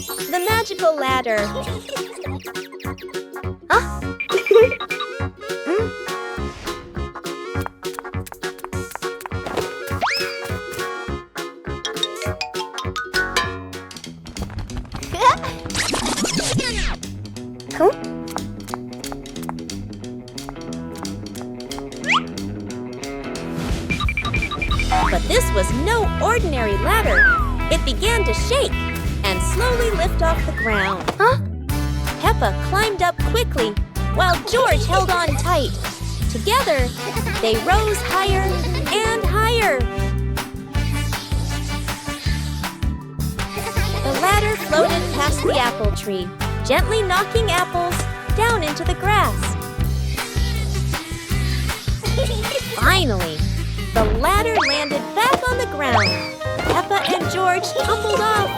The magical ladder. Huh? But this was no ordinary ladder. It began to shake and slowly lift off the ground. Huh? Peppa climbed up quickly while George held on tight. Together, they rose higher and higher. The ladder floated past the apple tree, gently knocking apples down into the grass. Finally, the ladder landed back on the ground. Peppa and George tumbled off,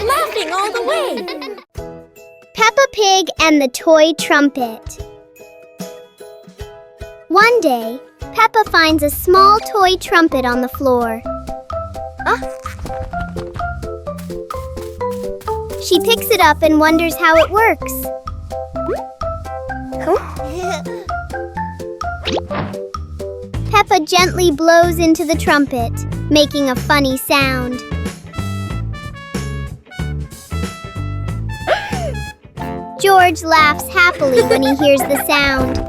laughing all the way. Peppa Pig and the Toy Trumpet. One day, Peppa finds a small toy trumpet on the floor. She picks it up and wonders how it works. Peppa gently blows into the trumpet, making a funny sound. George laughs happily when he hears the sound.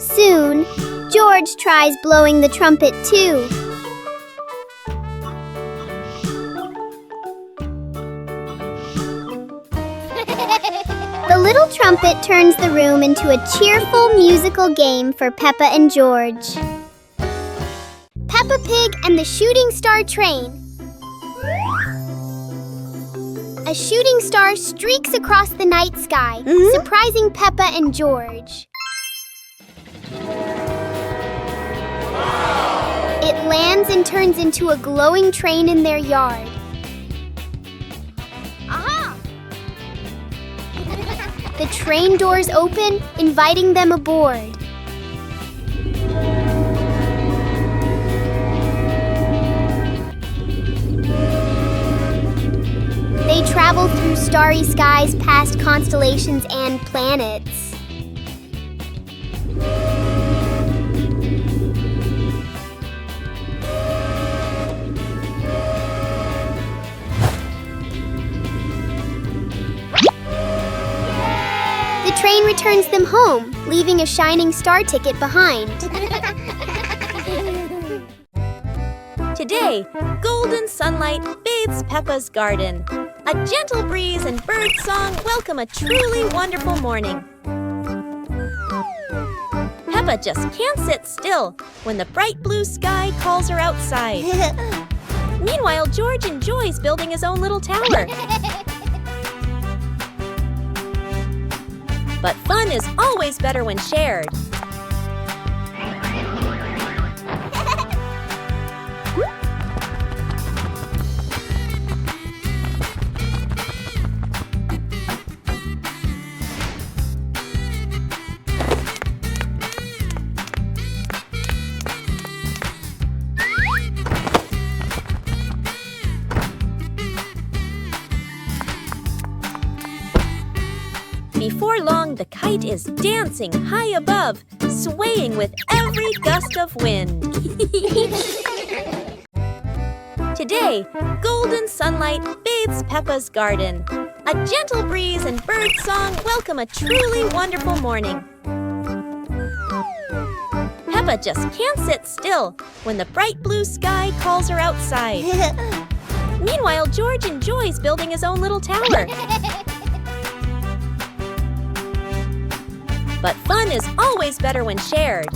Soon, George tries blowing the trumpet too. The little trumpet turns the room into a cheerful musical game for Peppa and George. Peppa Pig and the Shooting Star Train. A shooting star streaks across the night sky, surprising Peppa and George. It lands and turns into a glowing train in their yard. The train doors open, inviting them aboard. They travel through starry skies past constellations and planets. The train returns them home, leaving a shining star ticket behind. Today, golden sunlight bathes Peppa's garden. A gentle breeze and bird song welcome a truly wonderful morning. Peppa just can't sit still when the bright blue sky calls her outside. Meanwhile, George enjoys building his own little tower. But fun is always better when shared. Before long, the kite is dancing high above, swaying with every gust of wind. Today, golden sunlight bathes Peppa's garden. A gentle breeze and bird song welcome a truly wonderful morning. Peppa just can't sit still when the bright blue sky calls her outside. Meanwhile, George enjoys building his own little tower. But fun is always better when shared.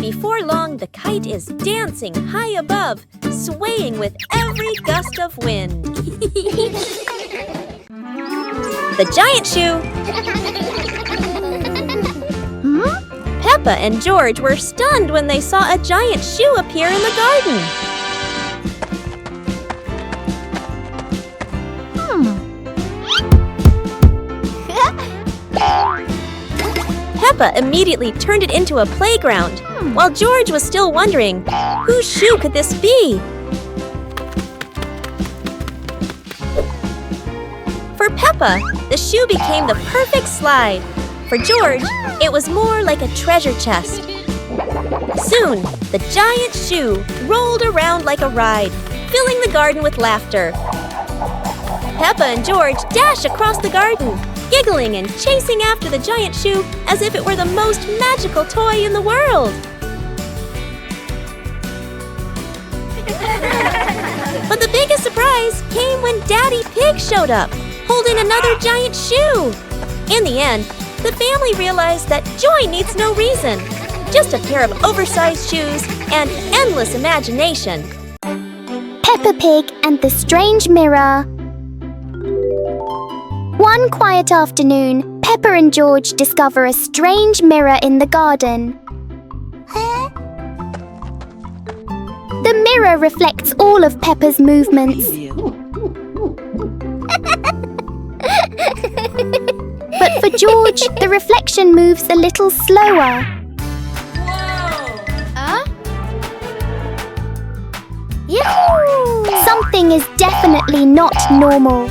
Before long, the kite is dancing high above, swaying with every gust of wind. The giant shoe! Peppa and George were stunned when they saw a giant shoe appear in the garden. Peppa immediately turned it into a playground, while George was still wondering, whose shoe could this be? For Peppa, the shoe became the perfect slide. For George, it was more like a treasure chest. Soon, the giant shoe rolled around like a ride, filling the garden with laughter. Peppa and George dashed across the garden, giggling and chasing after the giant shoe as if it were the most magical toy in the world. But the biggest surprise came when Daddy Pig showed up, holding another giant shoe. In the end, the family realized that joy needs no reason, just a pair of oversized shoes and endless imagination. Peppa Pig and the Strange Mirror. One quiet afternoon, Peppa and George discover a strange mirror in the garden. The mirror reflects all of Peppa's movements. But for George, the reflection moves a little slower. Yahoo! Something is definitely not normal.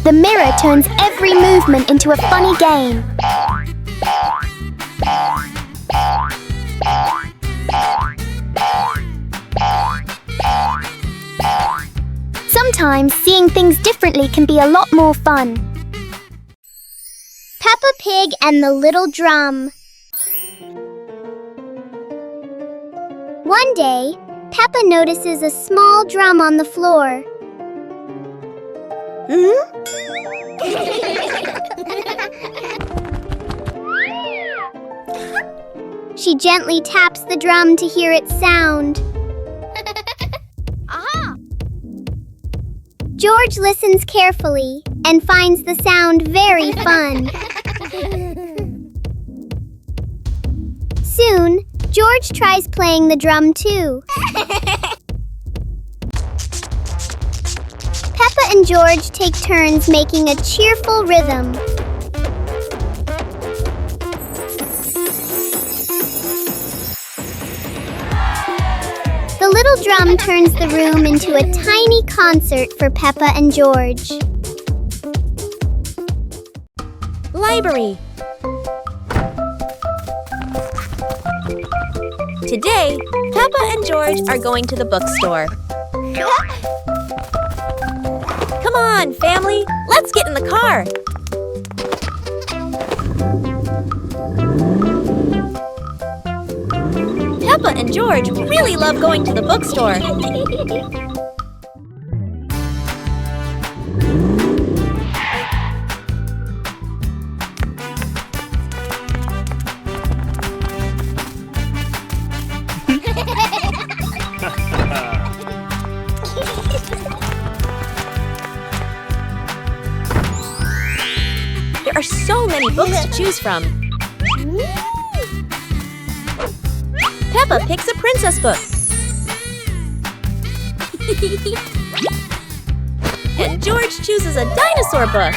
The mirror turns every movement into a funny game. Sometimes seeing things differently can be a lot more fun. Peppa Pig and the Little Drum. One day, Peppa notices a small drum on the floor. She gently taps the drum to hear its sound. George listens carefully and finds the sound very fun. Soon, George tries playing the drum too. Peppa and George take turns making a cheerful rhythm. The little drum turns the room into a tiny concert for Peppa and George. Library. Today, Peppa and George are going to the bookstore. Come on, family, let's get in the car. Peppa and George really love going to the bookstore. There are so many books to choose from. Peppa picks a princess book. And George chooses a dinosaur book.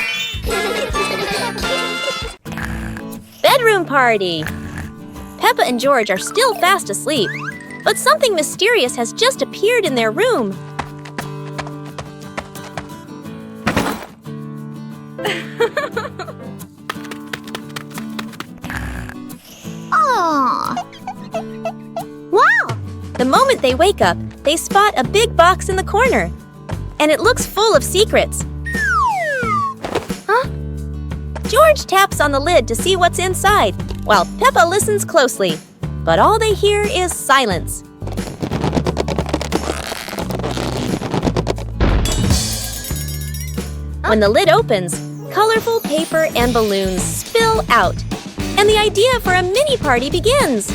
Bedroom party. Peppa and George are still fast asleep, but something mysterious has just appeared in their room. The moment they wake up, they spot a big box in the corner. And it looks full of secrets. George taps on the lid to see what's inside, while Peppa listens closely. But all they hear is silence. When the lid opens, color colorful paper and balloons spill out, and the idea for a mini party begins.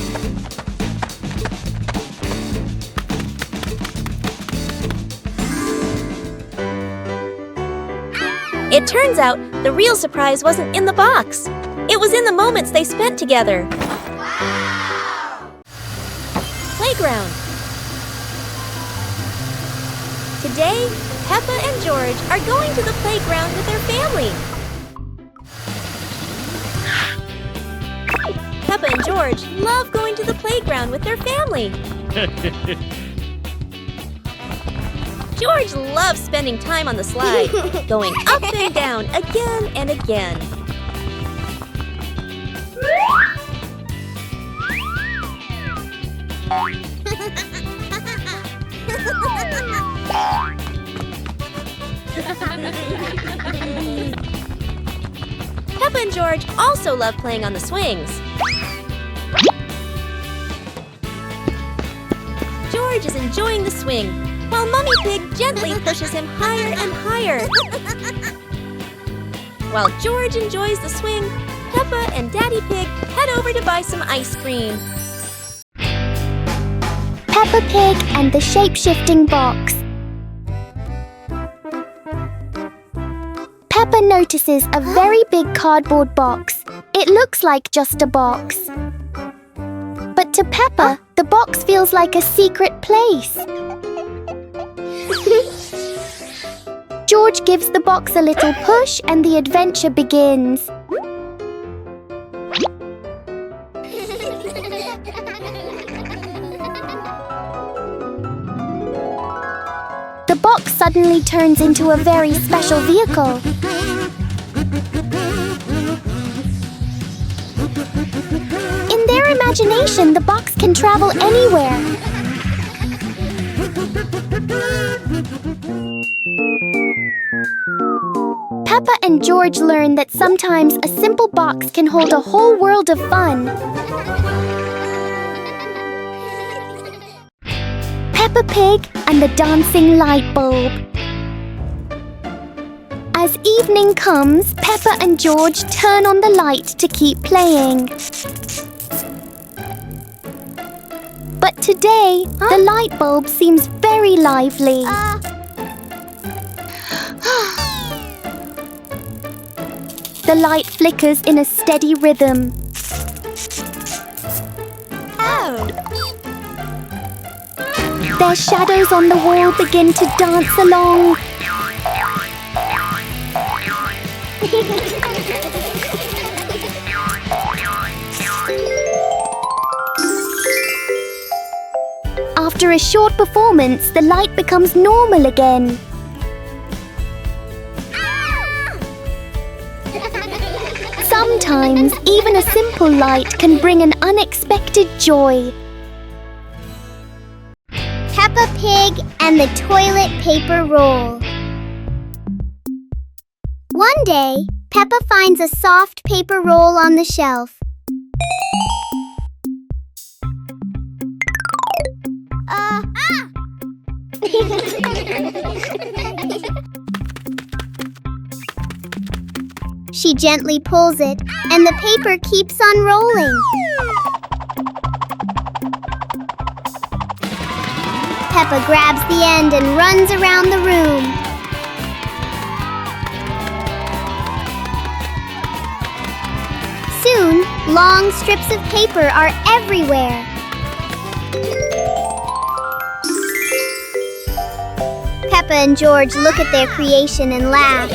It turns out the real surprise wasn't in the box. It was in the moments they spent together. Wow! Playground. Today, Peppa and George are going to the playground with their family. Peppa and George love going to the playground with their family. George loves spending time on the slide, going up and down again and again. Peppa and George also love playing on the swings. George is enjoying the swing, while Mummy Pig gently pushes him higher and higher. While George enjoys the swing, Peppa and Daddy Pig head over to buy some ice cream. Peppa Pig and the shape-shifting box. Peppa notices a very big cardboard box. It looks like just a box. But to Peppa, the box feels like a secret place. George gives the box a little push and the adventure begins. The box suddenly turns into a very special vehicle. In their imagination, the box can travel anywhere. Peppa and George learn that sometimes a simple box can hold a whole world of fun. Peppa Pig and the dancing light bulb. As evening comes, Peppa and George turn on the light to keep playing. But today, the light bulb seems very lively. The light flickers in a steady rhythm. Their shadows on the wall begin to dance along. After a short performance, the light becomes normal again. Sometimes, even a simple light can bring an unexpected joy. Peppa Pig and the toilet paper roll. One day, Peppa finds a soft paper roll on the shelf. She gently pulls it, and the paper keeps on rolling. Peppa grabs the end and runs around the room. Soon, long strips of paper are everywhere. Peppa and George look at their creation and laugh.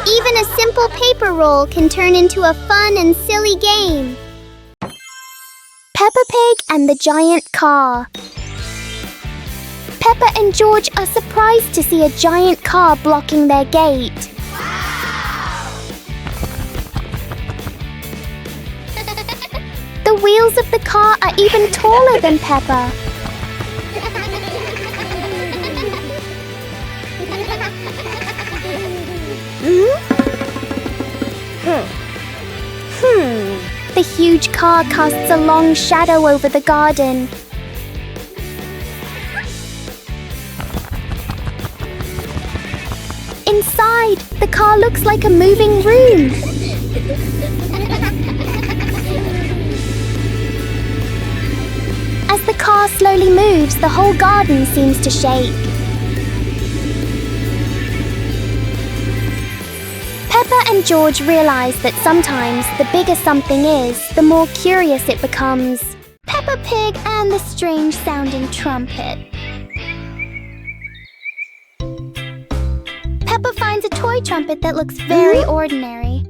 Even a simple paper roll can turn into a fun and silly game. Peppa Pig and the giant car. Peppa and George are surprised to see a giant car blocking their gate. The wheels of the car are even taller than Peppa. The huge car casts a long shadow over the garden. Inside, the car looks like a moving room. As the car slowly moves, the whole garden seems to shake. Peppa and George realize that sometimes the bigger something is, the more curious it becomes. Peppa Pig and the strange-sounding trumpet. Peppa finds a toy trumpet that looks very ordinary.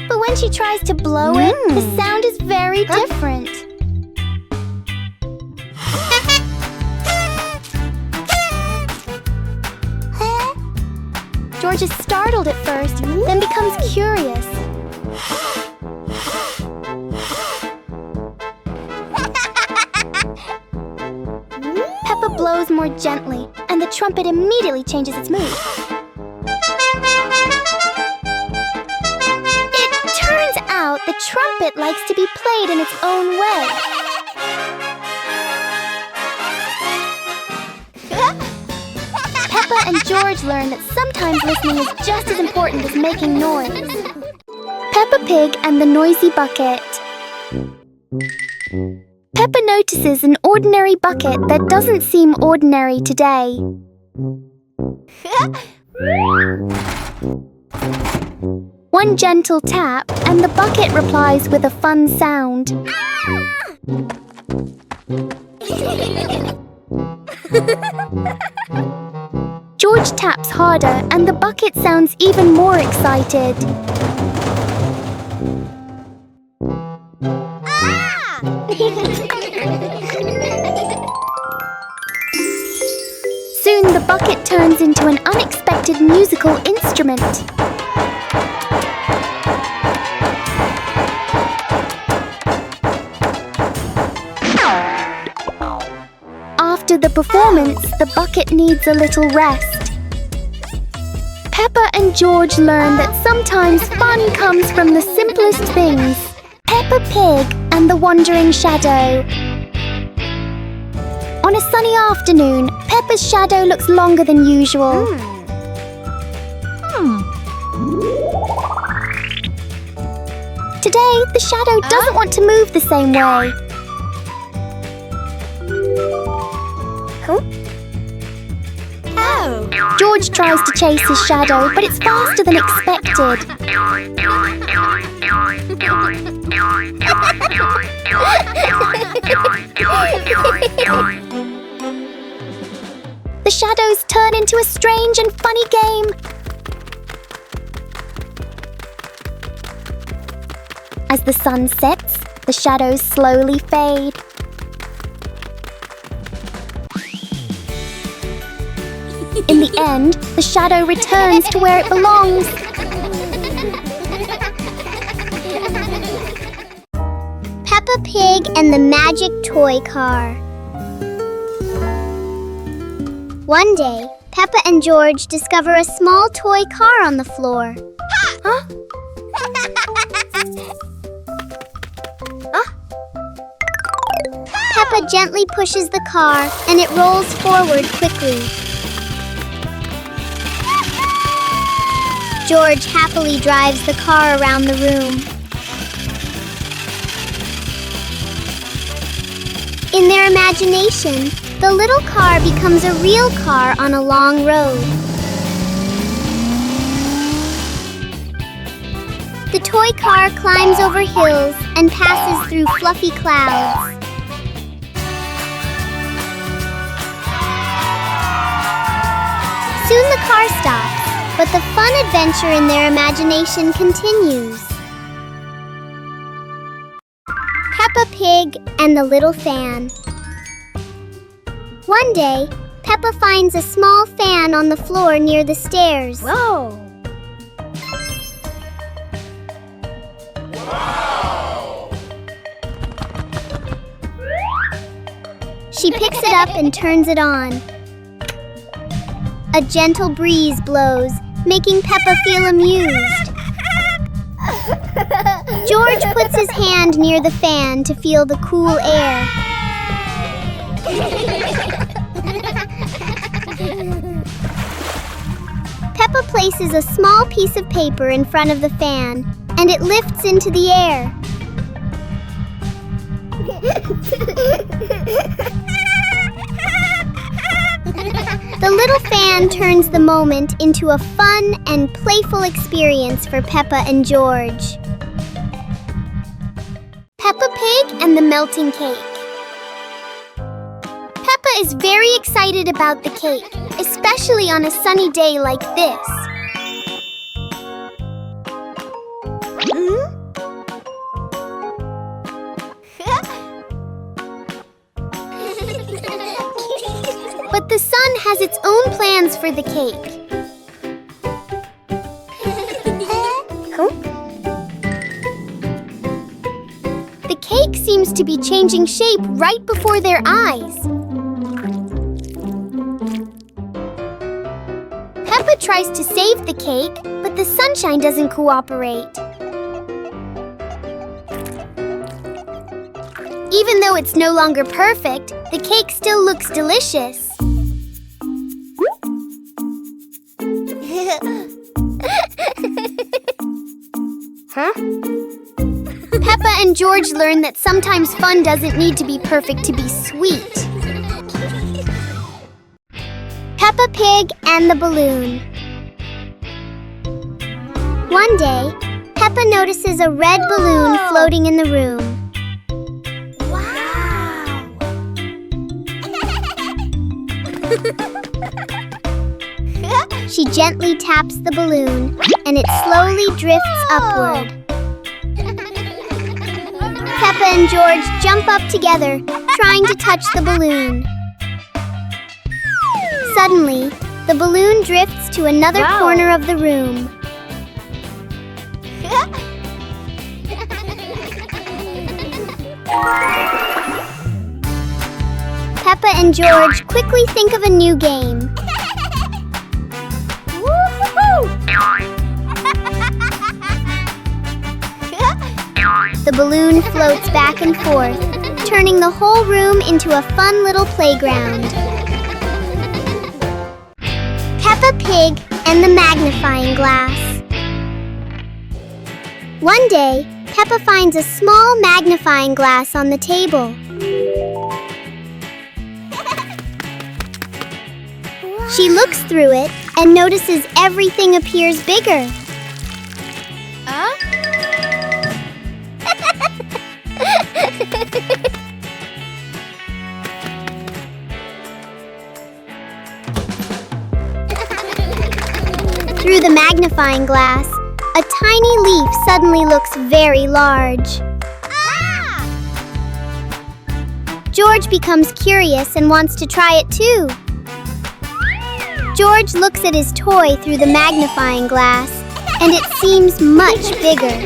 But when she tries to blow it, the sound is very different. George is startled at first, then becomes curious. Peppa blows more gently, and the trumpet immediately changes its mood. It turns out the trumpet likes to be played in its own way. Peppa and George learn that sometimes listening is just as important as making noise. Peppa Pig and the noisy bucket. Peppa notices an ordinary bucket that doesn't seem ordinary today. One gentle tap, and the bucket replies with a fun sound. George taps harder, and the bucket sounds even more excited. Soon the bucket turns into an unexpected musical instrument. After the performance, the bucket needs a little rest. Peppa and George learn that sometimes fun comes from the simplest things. Peppa Pig and the Wandering Shadow. On a sunny afternoon, Peppa's shadow looks longer than usual. Today, the shadow doesn't want to move the same way. George tries to chase his shadow, but it's faster than expected. The shadows turn into a strange and funny game. As the sun sets, the shadows slowly fade. In the end, the shadow returns to where it belongs. Peppa Pig and the Magic Toy Car. One day, Peppa and George discover a small toy car on the floor. Huh? Peppa gently pushes the car, and it rolls forward quickly. George happily drives the car around the room. In their imagination, the little car becomes a real car on a long road. The toy car climbs over hills and passes through fluffy clouds. Soon the car stops. But the fun adventure in their imagination continues. Peppa Pig and the Little Fan. One day, Peppa finds a small fan on the floor near the stairs. Whoa! Wow! She picks it up and turns it on. A gentle breeze blows, making Peppa feel amused. George puts his hand near the fan to feel the cool air. places a small piece of paper in front of the fan, and it lifts into the air. The little fan turns the moment into a fun and playful experience for Peppa and George. Peppa Pig and the melting cake. Peppa is very excited about the cake, especially on a sunny day like this. But the sun has its own plans for the cake. The cake seems to be changing shape right before their eyes. Peppa tries to save the cake, but the sunshine doesn't cooperate. Even though it's no longer perfect, the cake still looks delicious. Peppa and George learn that sometimes fun doesn't need to be perfect to be sweet. Peppa Pig and the balloon. One day, Peppa notices a red balloon floating in the room. She gently taps the balloon, and it slowly drifts upward. Peppa and George jump up together, trying to touch the balloon. Suddenly, the balloon drifts to another corner of the room. Peppa and George quickly think of a new game. The balloon floats back and forth, turning the whole room into a fun little playground. Peppa Pig and the magnifying glass. One day, Peppa finds a small magnifying glass on the table. She looks through it and notices everything appears bigger. Through the magnifying glass, a tiny leaf suddenly looks very large. George becomes curious and wants to try it too. George looks at his toy through the magnifying glass, and it seems much bigger.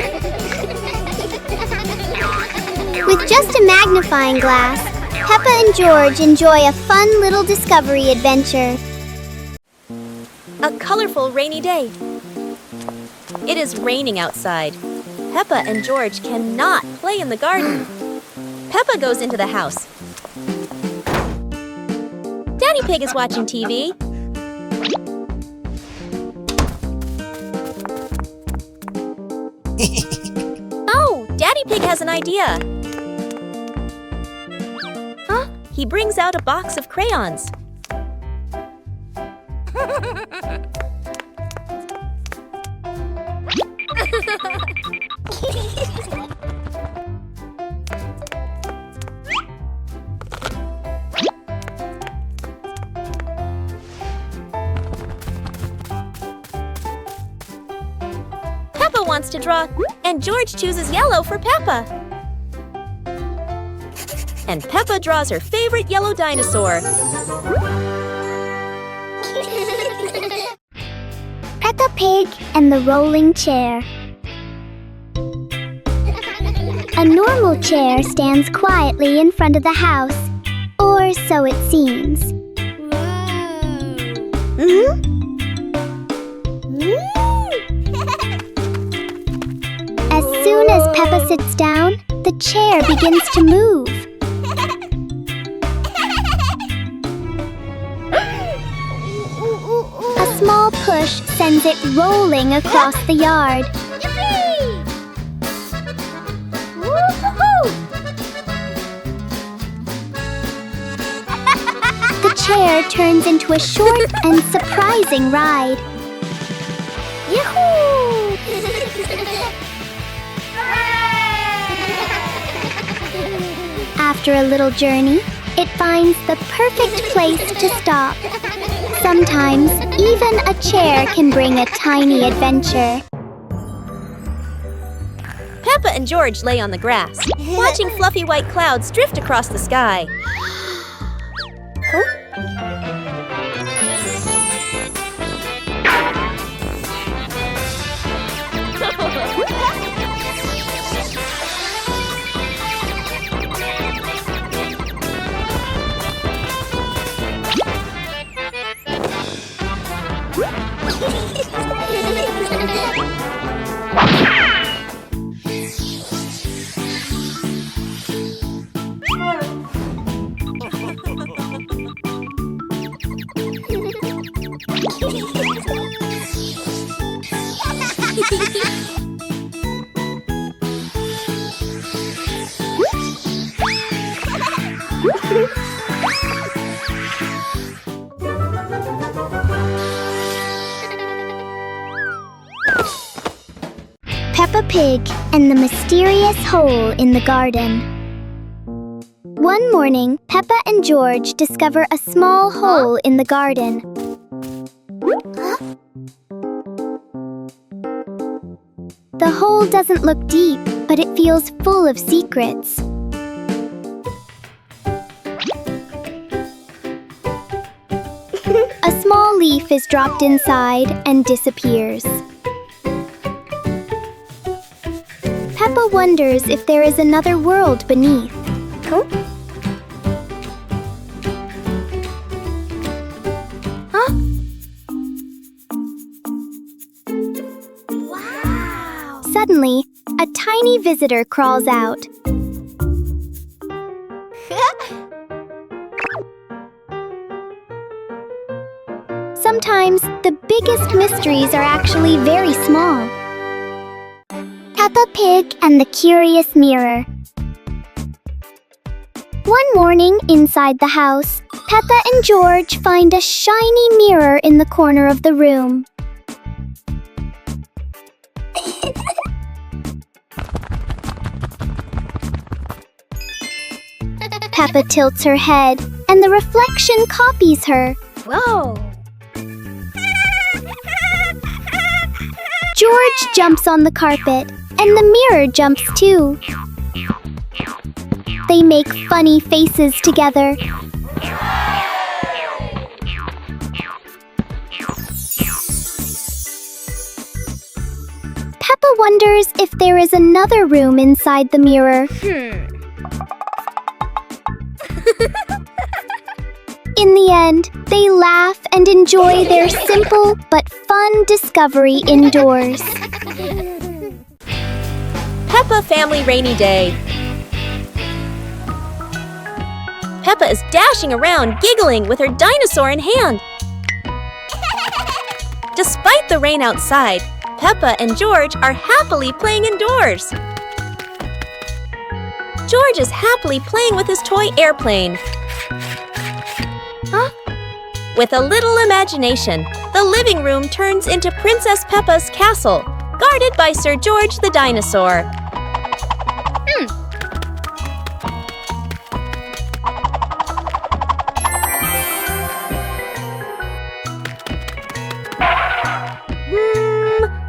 With just a magnifying glass, Peppa and George enjoy a fun little discovery adventure. A colorful rainy day. It is raining outside. Peppa and George cannot play in the garden. Peppa goes into the house. Daddy Pig is watching TV. Oh, Daddy Pig has an idea. He brings out a box of crayons. Peppa wants to draw, and George chooses yellow for Peppa. And Peppa draws her favorite yellow dinosaur. Peppa Pig and the rolling chair. A normal chair stands quietly in front of the house, or so it seems. As soon as Peppa sits down, the chair begins to move. A small push sends it rolling across the yard. Yippee! Woo-hoo-hoo! The chair turns into a short and surprising ride. Yahoo! After a little journey, it finds the perfect place to stop. Sometimes, even a chair can bring a tiny adventure. Peppa and George lay on the grass, watching fluffy white clouds drift across the sky. Peppa Pig and the mysterious hole in the garden. One morning, Peppa and George discover a small hole in the garden. The hole doesn't look deep, but it feels full of secrets. A small leaf is dropped inside and disappears. Peppa wonders if there is another world beneath. Wow! Suddenly, a tiny visitor crawls out. Sometimes, the biggest mysteries are actually very small. Peppa Pig and the Curious Mirror. One morning, inside the house, Peppa and George find a shiny mirror in the corner of the room. Peppa tilts her head, and the reflection copies her. Whoa! George jumps on the carpet, and the mirror jumps too. They make funny faces together. Peppa wonders if there is another room inside the mirror. In the end, they laugh and enjoy their simple but fun discovery indoors. Peppa Family Rainy Day. Peppa is dashing around, giggling with her dinosaur in hand. Despite the rain outside, Peppa and George are happily playing indoors. George is happily playing with his toy airplane. With a little imagination, the living room turns into Princess Peppa's castle, guarded by Sir George the dinosaur.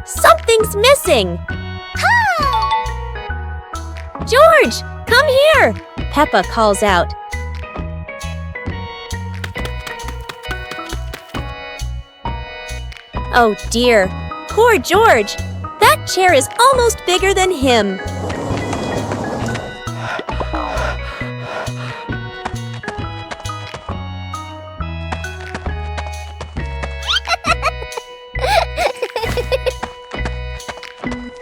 Something's missing! George, come here! Peppa calls out. Oh dear, poor George! That chair is almost bigger than him.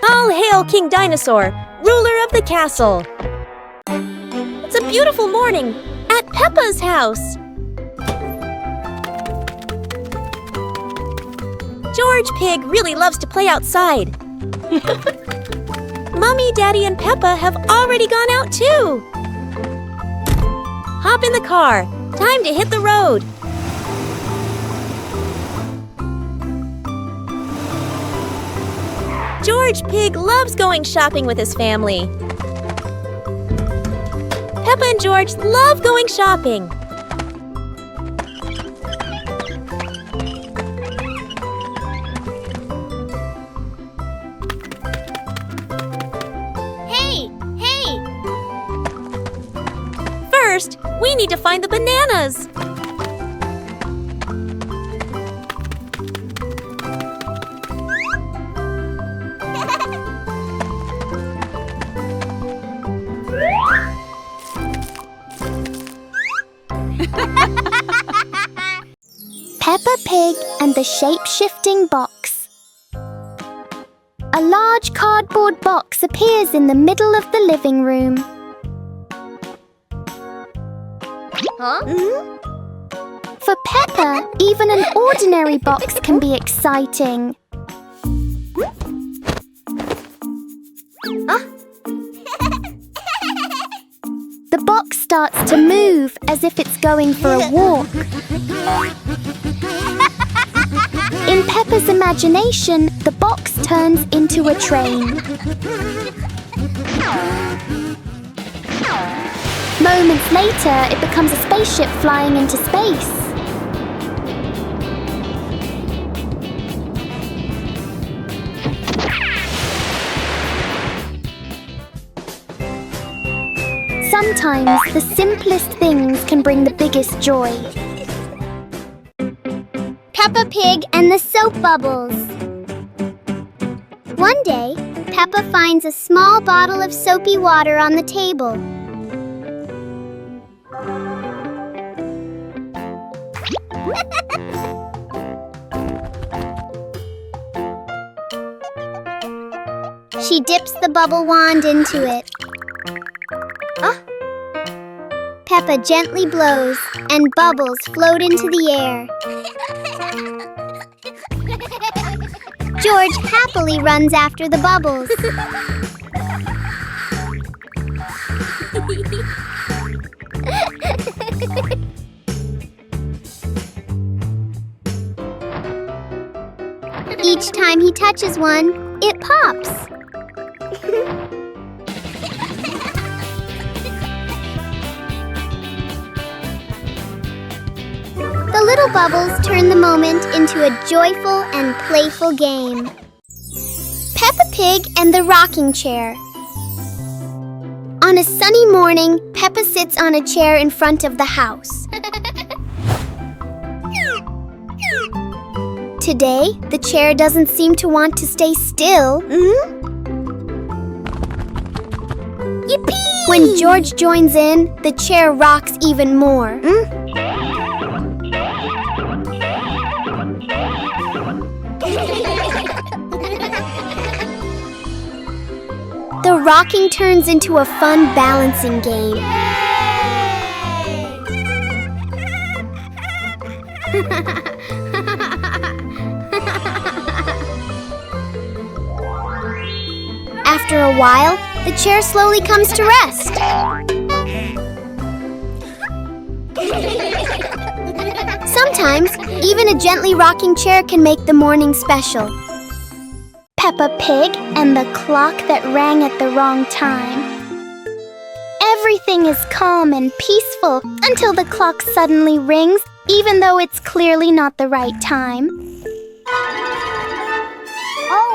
All hail King Dinosaur, ruler of the castle! It's a beautiful morning at Peppa's house. George Pig really loves to play outside. Mommy, Daddy, and Peppa have already gone out too. Hop in the car. Time to hit the road. George Pig loves going shopping with his family. Peppa and George love going shopping. Hey! First, we need to find the bananas. Peppa Pig and the shape-shifting box. A large cardboard box appears in the middle of the living room. For Peppa, even an ordinary box can be exciting. The box starts to move as if it's going for a walk. In Peppa's imagination, the box turns into a train. Moments later, it becomes a spaceship flying into space. Sometimes the simplest things can bring the biggest joy. Peppa Pig and the soap bubbles. One day, Peppa finds a small bottle of soapy water on the table. She dips the bubble wand into it. Peppa gently blows, and bubbles float into the air. George happily runs after the bubbles. Each time he touches one, it pops. The little bubbles turn the moment into a joyful and playful game. Peppa Pig and the rocking chair. On a sunny morning, Peppa sits on a chair in front of the house. Today, the chair doesn't seem to want to stay still. Yippee! When George joins in, the chair rocks even more. The rocking turns into a fun balancing game. After a while, the chair slowly comes to rest. Sometimes, even a gently rocking chair can make the morning special. Peppa Pig and the clock that rang at the wrong time. Everything is calm and peaceful until the clock suddenly rings, even though it's clearly not the right time.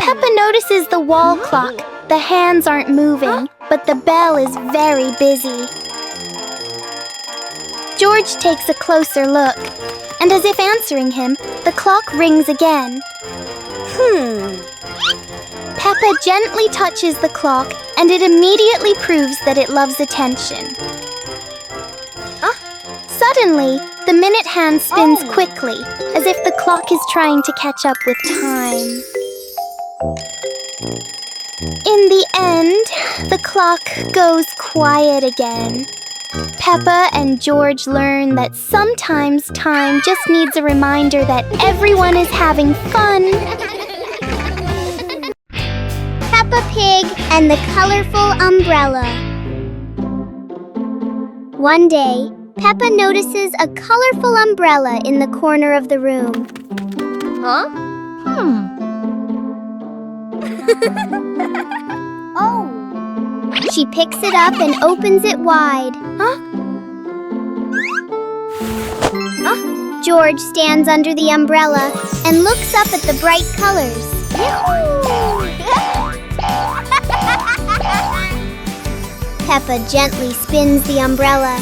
Peppa notices the wall clock. The hands aren't moving, but the bell is very busy. George takes a closer look, and as if answering him, the clock rings again. Peppa gently touches the clock, and it immediately proves that it loves attention. Suddenly, the minute hand spins quickly, as if the clock is trying to catch up with time. In the end, the clock goes quiet again, Peppa and George learn that sometimes time just needs a reminder that everyone is having fun. Peppa Pig and the colorful umbrella. One day, Peppa notices a colorful umbrella in the corner of the room. Huh? Oh. She picks it up and opens it wide. George stands under the umbrella and looks up at the bright colors. Peppa gently spins the umbrella.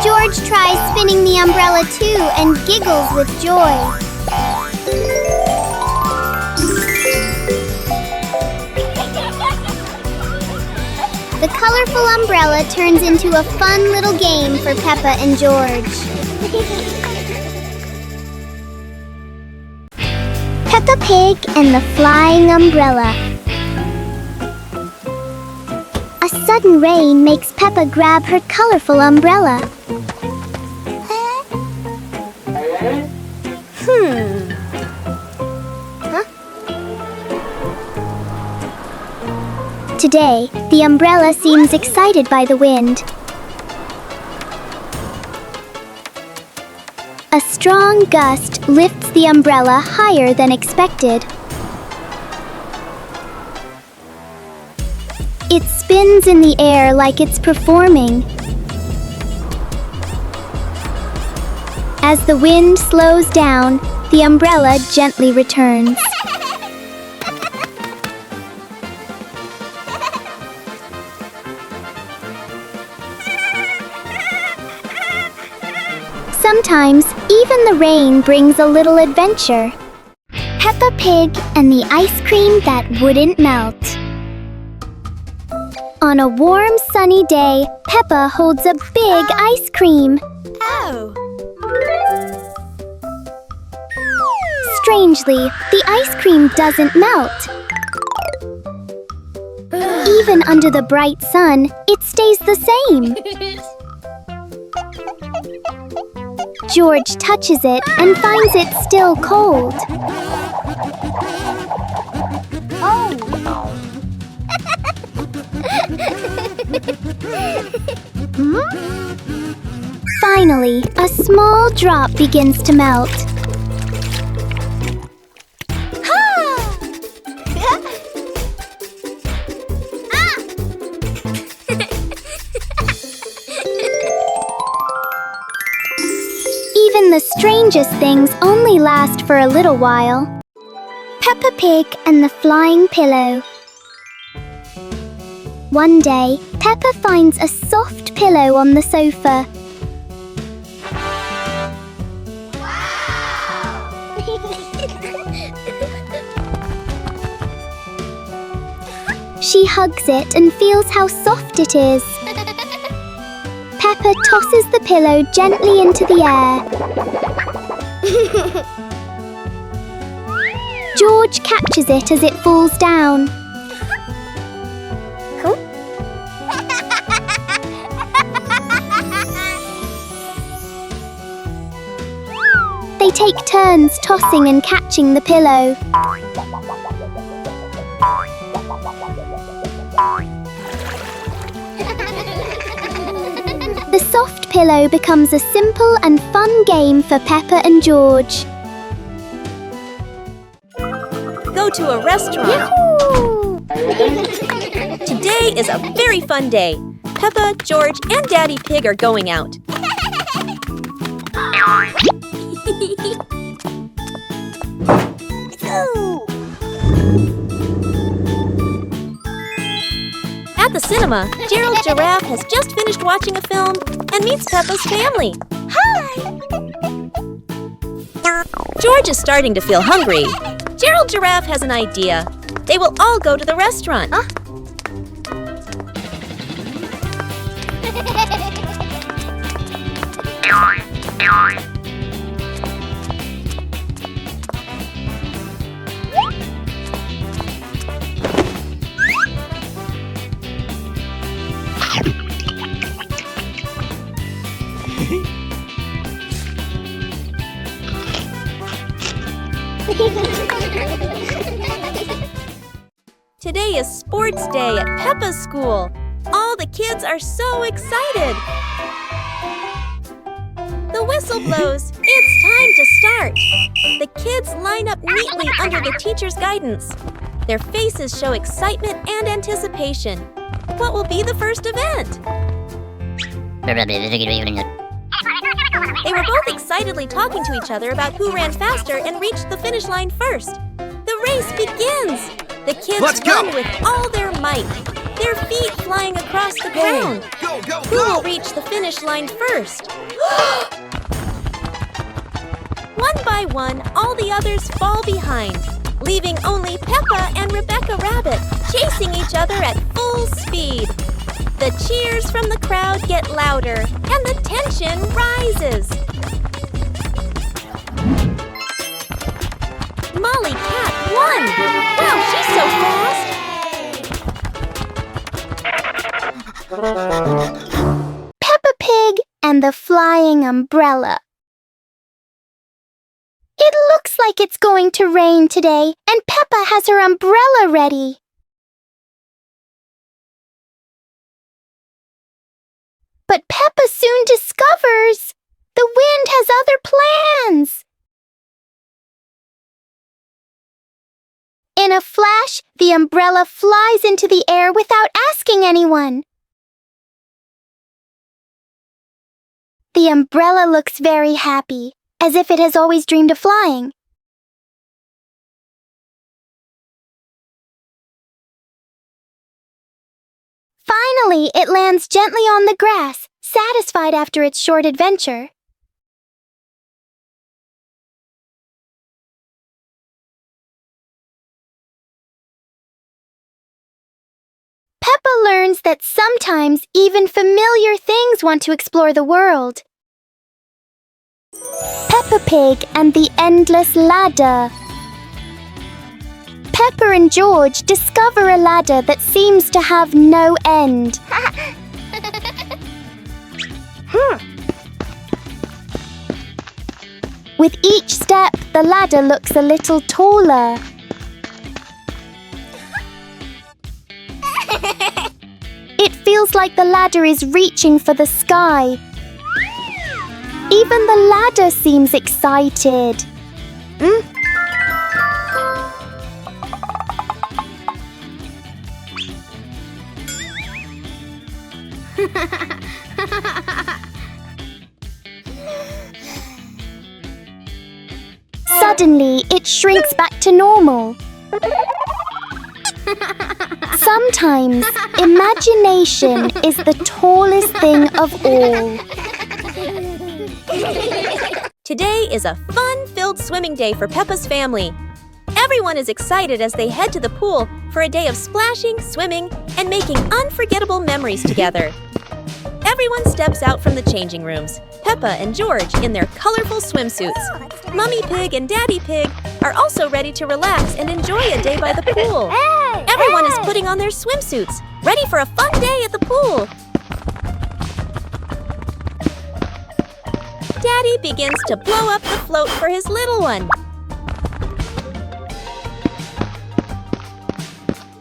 George tries spinning the umbrella too and giggles with joy. The colorful umbrella turns into a fun little game for Peppa and George. Peppa Pig and the flying umbrella. A sudden rain makes Peppa grab her colorful umbrella. Today, the umbrella seems excited by the wind. A strong gust lifts the umbrella higher than expected. It spins in the air like it's performing. As the wind slows down, the umbrella gently returns. Sometimes, even the rain brings a little adventure. Peppa Pig and the ice cream that wouldn't melt. On a warm, sunny day, Peppa holds a big ice cream. Oh! Strangely, the ice cream doesn't melt. Even under the bright sun, it stays the same. George touches it and finds it still cold. Finally, a small drop begins to melt. Even the strangest things only last for a little while. Peppa Pig and the flying pillow. One day, Peppa finds a soft pillow on the sofa. She hugs it and feels how soft it is. Peppa tosses the pillow gently into the air. George catches it as it falls down. They take turns tossing and catching the pillow. The soft pillow becomes a simple and fun game for Peppa and George. Go to a restaurant. Today is a very fun day. Peppa, George, and Daddy Pig are going out. At the cinema, Gerald Giraffe has just finished watching a film and meets Peppa's family. Hi! George is starting to feel hungry. Gerald Giraffe has an idea. They will all go to the restaurant. Today is sports day at Peppa's school. All the kids are so excited. The whistle blows. It's time to start. The kids line up neatly under the teacher's guidance. Their faces show excitement and anticipation. What will be the first event? They were both excitedly talking to each other about who ran faster and reached the finish line first. The race begins. The kids run with all their might, their feet flying across the ground. Who will reach the finish line first? One by one, all the others fall behind, leaving only Peppa and Rebecca Rabbit chasing each other at full speed. The cheers from the crowd get louder, and the tension rises. Molly Cat won! Wow, she's so fast! Peppa Pig and the flying umbrella. It looks like it's going to rain today, and Peppa has her umbrella ready. But Peppa soon discovers the wind has other plans. In a flash, the umbrella flies into the air without asking anyone. The umbrella looks very happy, as if it has always dreamed of flying. Finally, it lands gently on the grass, satisfied after its short adventure. Peppa learns that sometimes even familiar things want to explore the world. Peppa Pig and the Endless Ladder. Peppa and George discover a ladder that seems to have no end. With each step, the ladder looks a little taller. It feels like the ladder is reaching for the sky. Even the ladder seems excited. Suddenly, it shrinks back to normal. Sometimes, imagination is the tallest thing of all. Today is a fun-filled swimming day for Peppa's family. Everyone is excited as they head to the pool for a day of splashing, swimming, and making unforgettable memories together. Everyone steps out from the changing rooms, Peppa and George in their colorful swimsuits. Mummy Pig and Daddy Pig are also ready to relax and enjoy a day by the pool. Everyone is putting on their swimsuits, ready for a fun day at the pool. Daddy begins to blow up the float for his little one.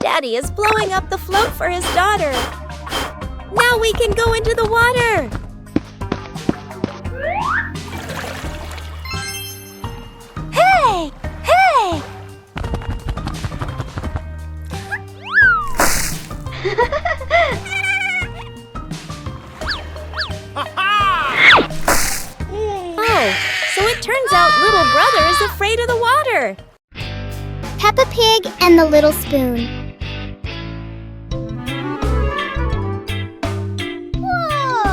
Daddy is blowing up the float for his daughter. Now we can go into the water. Hey! Hey! Oh, so it turns out little brother is afraid of the water. Peppa Pig and the Little Spoon.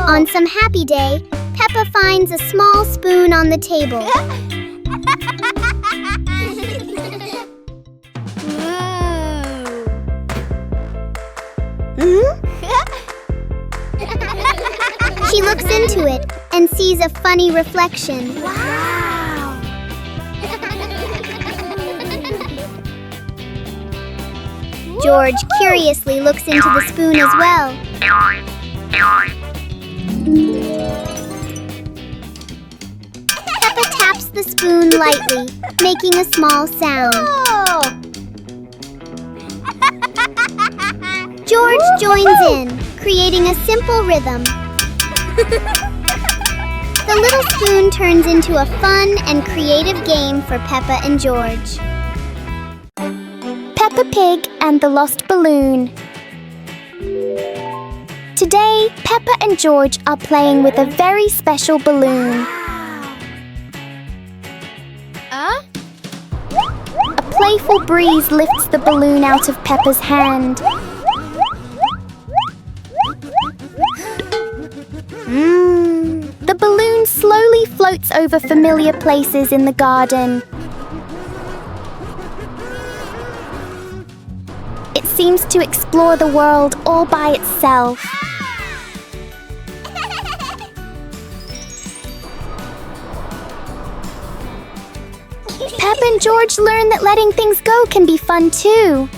On some happy day, Peppa finds a small spoon on the table. She looks into it and sees a funny reflection. Wow! George curiously looks into the spoon as well. Peppa taps the spoon lightly, making a small sound. joins in, creating a simple rhythm. The little spoon turns into a fun and creative game for Peppa and George. Peppa Pig and the Lost Balloon. Today, Peppa and George are playing with a very special balloon. A playful breeze lifts the balloon out of Peppa's hand. The balloon slowly floats over familiar places in the garden. It seems to explore the world all by itself. Peppa and George learn that letting things go can be fun too.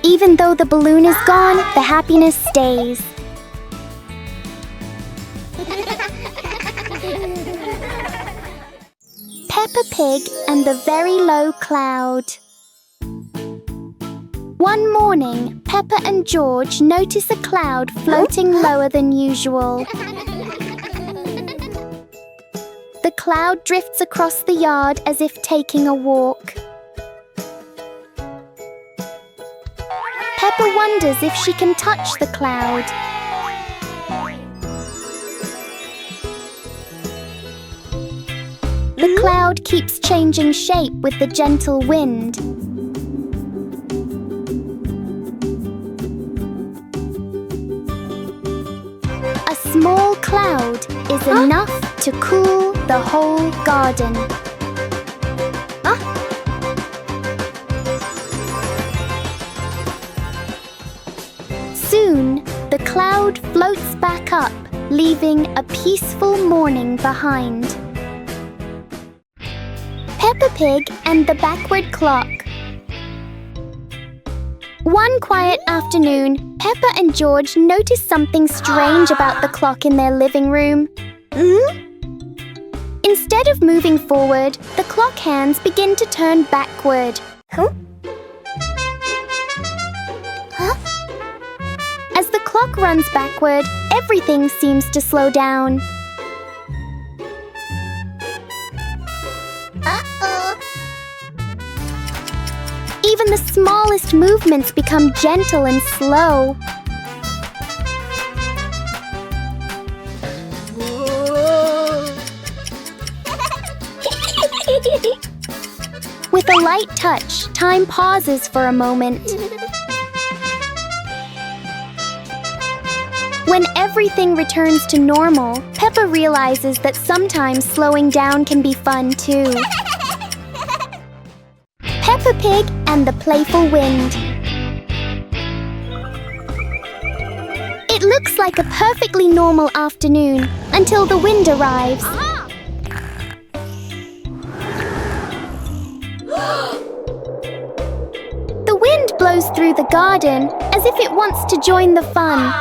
Even though the balloon is gone, the happiness stays. Peppa Pig and the Very Low Cloud. One morning, Peppa and George notice a cloud floating lower than usual. The cloud drifts across the yard as if taking a walk. Peppa wonders if she can touch the cloud. The cloud keeps changing shape with the gentle wind. A small cloud is enough to cool the whole garden. Soon, the cloud floats back up, leaving a peaceful morning behind. Peppa Pig and the Backward Clock. One quiet afternoon, Peppa and George notice something strange about the clock in their living room. Instead of moving forward, the clock hands begin to turn backward. As the clock runs backward, everything seems to slow down. Even the smallest movements become gentle and slow. With a light touch, time pauses for a moment. When everything returns to normal, Peppa realizes that sometimes slowing down can be fun too. Peppa Pig and the Playful Wind. It looks like a perfectly normal afternoon until the wind arrives. The wind blows through the garden as if it wants to join the fun.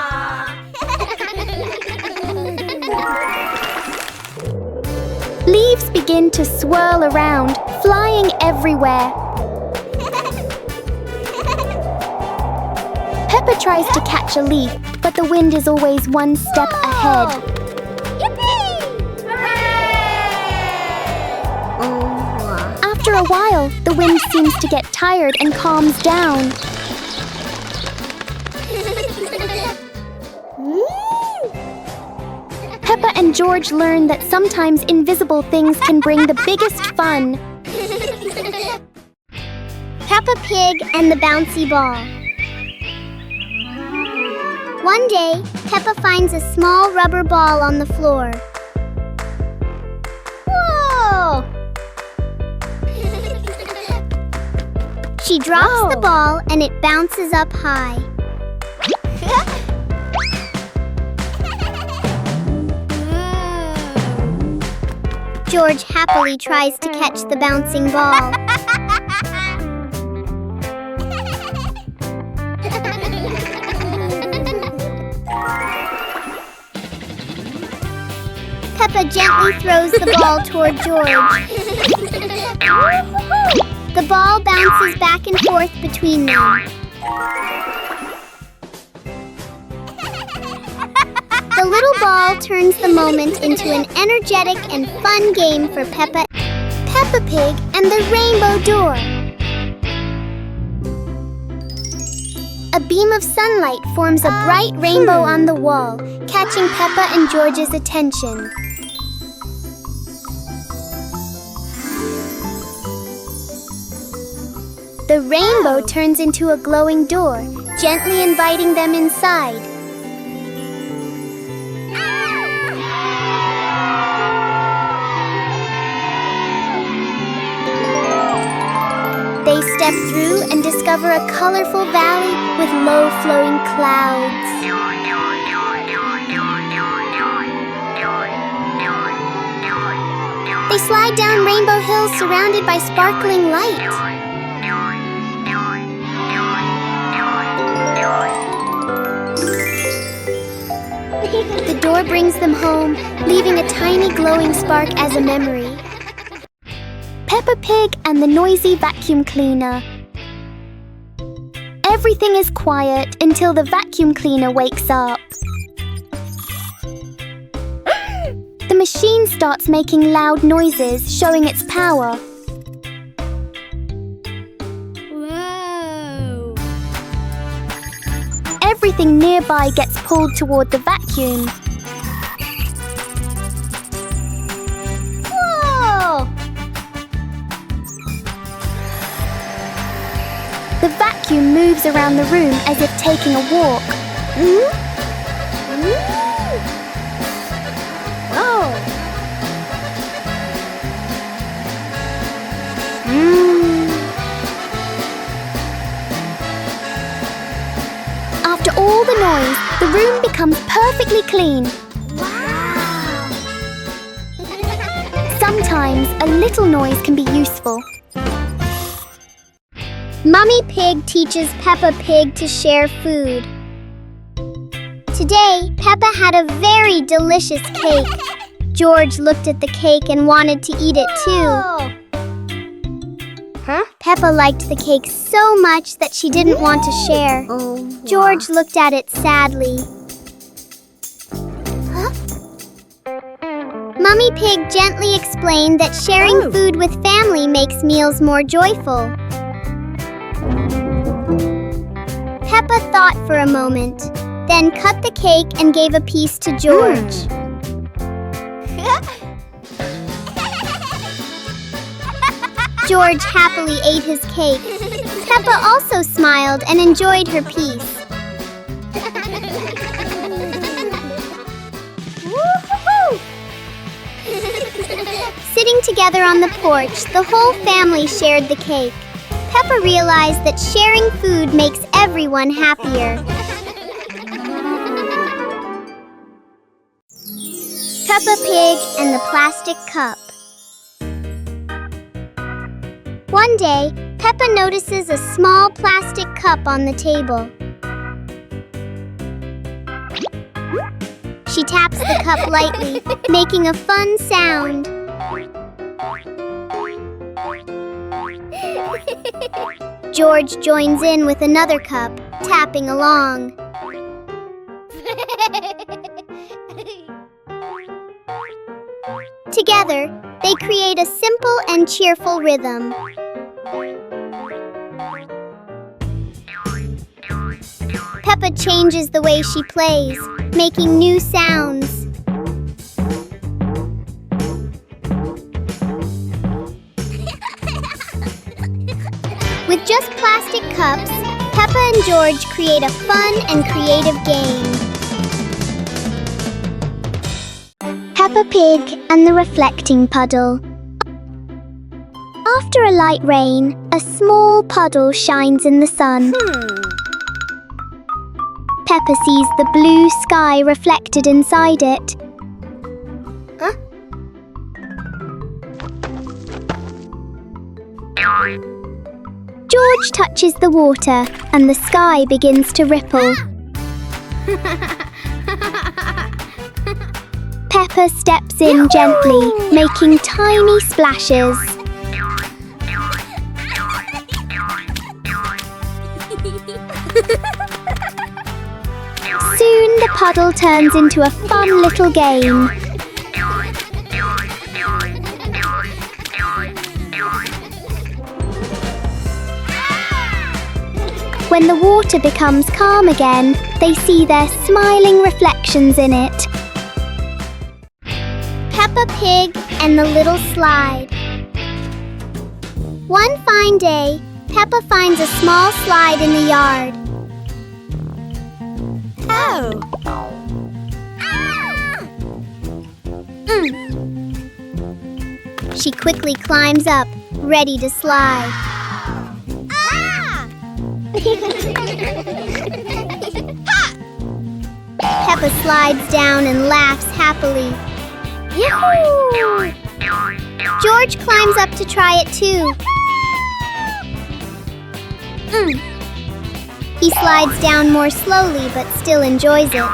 Leaves begin to swirl around, flying everywhere. Peppa tries to catch a leaf, but the wind is always one step ahead. After a while, the wind seems to get tired and calms down. Peppa and George learn that sometimes invisible things can bring the biggest fun. Peppa Pig and the Bouncy Ball. One day, Peppa finds a small rubber ball on the floor. Whoa! She drops the ball and it bounces up high. George happily tries to catch the bouncing ball. Peppa gently throws the ball toward George. The ball bounces back and forth between them. The little ball turns the moment into an energetic and fun game for Peppa Pig and the Rainbow Door. A beam of sunlight forms a bright rainbow on the wall, catching Peppa and George's attention. The rainbow turns into a glowing door, gently inviting them inside. They step through and discover a colorful valley with low-flowing clouds. They slide down Rainbow Hill surrounded by sparkling light. The door brings them home, leaving a tiny glowing spark as a memory. Peppa Pig and the noisy vacuum cleaner. Everything is quiet until the vacuum cleaner wakes up. The machine starts making loud noises, showing its power. Whoa! Everything nearby gets pulled toward the vacuum. Whoa! The vacuum moves around the room as if taking a walk. Whoa! After all the noise, the room becomes perfectly clean. Wow! Sometimes a little noise can be useful. Mummy Pig teaches Peppa Pig to share food. Today, Peppa had a very delicious cake. George looked at the cake and wanted to eat it too. Huh? Peppa liked the cake so much that she didn't want to share. Oh, George looked at it sadly. Mummy Pig gently explained that sharing food with family makes meals more joyful. Peppa thought for a moment, then cut the cake and gave a piece to George. George happily ate his cake. Peppa also smiled and enjoyed her piece. Sitting together on the porch, the whole family shared the cake. Peppa realized that sharing food makes everyone happier. Peppa Pig and the Plastic Cup. One day, Peppa notices a small plastic cup on the table. She taps the cup lightly, making a fun sound. George joins in with another cup, tapping along. Together, they create a simple and cheerful rhythm. Peppa changes the way she plays, making new sounds. With just plastic cups, Peppa and George create a fun and creative game. Peppa Pig and the Reflecting Puddle. After a light rain, a small puddle shines in the sun. Peppa sees the blue sky reflected inside it. Huh? George touches the water and the sky begins to ripple. Peppa steps in gently, making tiny splashes. puddle turns into a fun little game. When the water becomes calm again, they see their smiling reflections in it. Peppa Pig and the Little Slide. One fine day, Peppa finds a small slide in the yard. Oh! She quickly climbs up, ready to slide. Peppa slides down and laughs happily. Yahoo! George climbs up to try it too. He slides down more slowly but still enjoys it.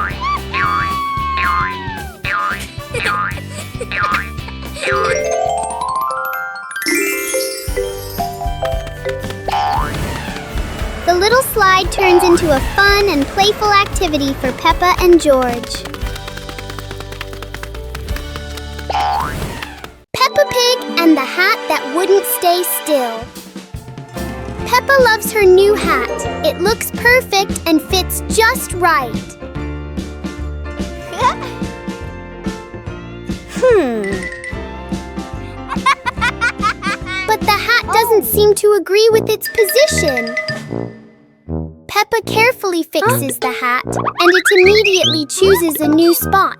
The little slide turns into a fun and playful activity for Peppa and George. Peppa Pig and the hat that wouldn't stay still. Peppa loves her new hat. It looks perfect and fits just right. But the hat doesn't seem to agree with its position. Peppa carefully fixes the hat, and it immediately chooses a new spot.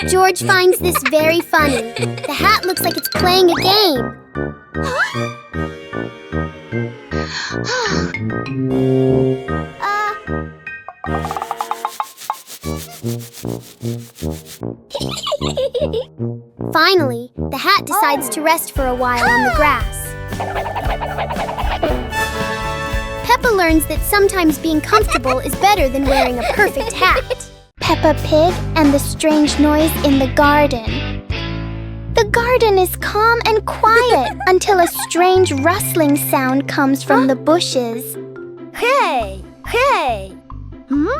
George finds this very funny. The hat looks like it's playing a game. Finally, the hat decides to rest for a while on the grass. Peppa learns that sometimes being comfortable is better than wearing a perfect hat. Peppa Pig and the strange noise in the garden. The garden is calm and quiet until a strange rustling sound comes from the bushes. Hey! Hey!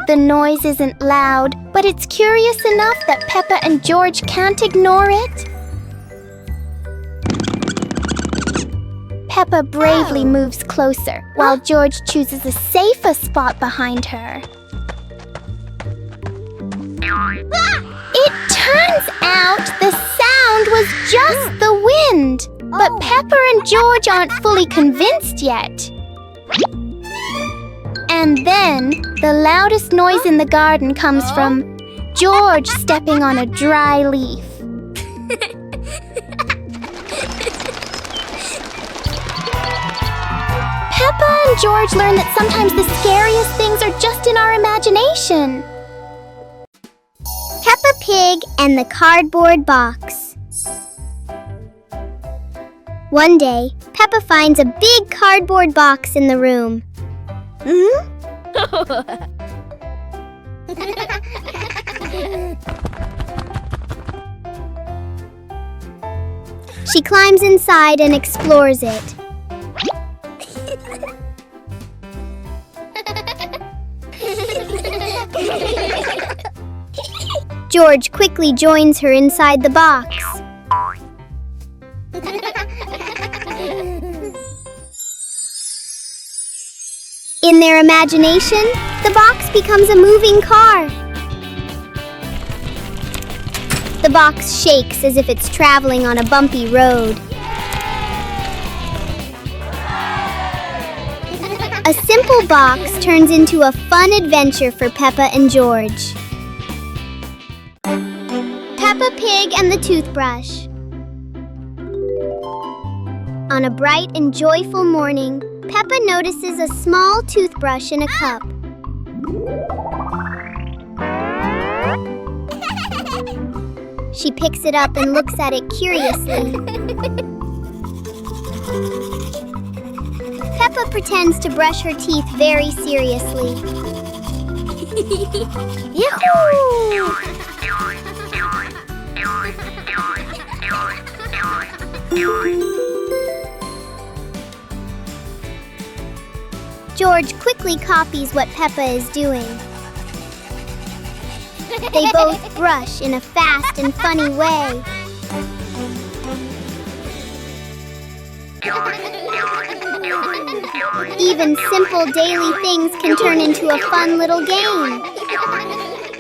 The noise isn't loud, but it's curious enough that Peppa and George can't ignore it. Peppa bravely moves closer, while George chooses a safer spot behind her. It turns out the sound was just the wind, but Peppa and George aren't fully convinced yet. And then, the loudest noise in the garden comes from George stepping on a dry leaf. Peppa and George learn that sometimes the scariest things are just in our imagination. Peppa Pig and the Cardboard Box. One day, Peppa finds a big cardboard box in the room. She climbs inside and explores it. George quickly joins her inside the box. In their imagination, the box becomes a moving car. The box shakes as if it's traveling on a bumpy road. A simple box turns into a fun adventure for Peppa and George. Peppa Pig and the Toothbrush. On a bright and joyful morning, Peppa notices a small toothbrush in a cup. She picks it up and looks at it curiously. Peppa pretends to brush her teeth very seriously. Yahoo! George quickly copies what Peppa is doing. They both brush in a fast and funny way. Even simple daily things can turn into a fun little game.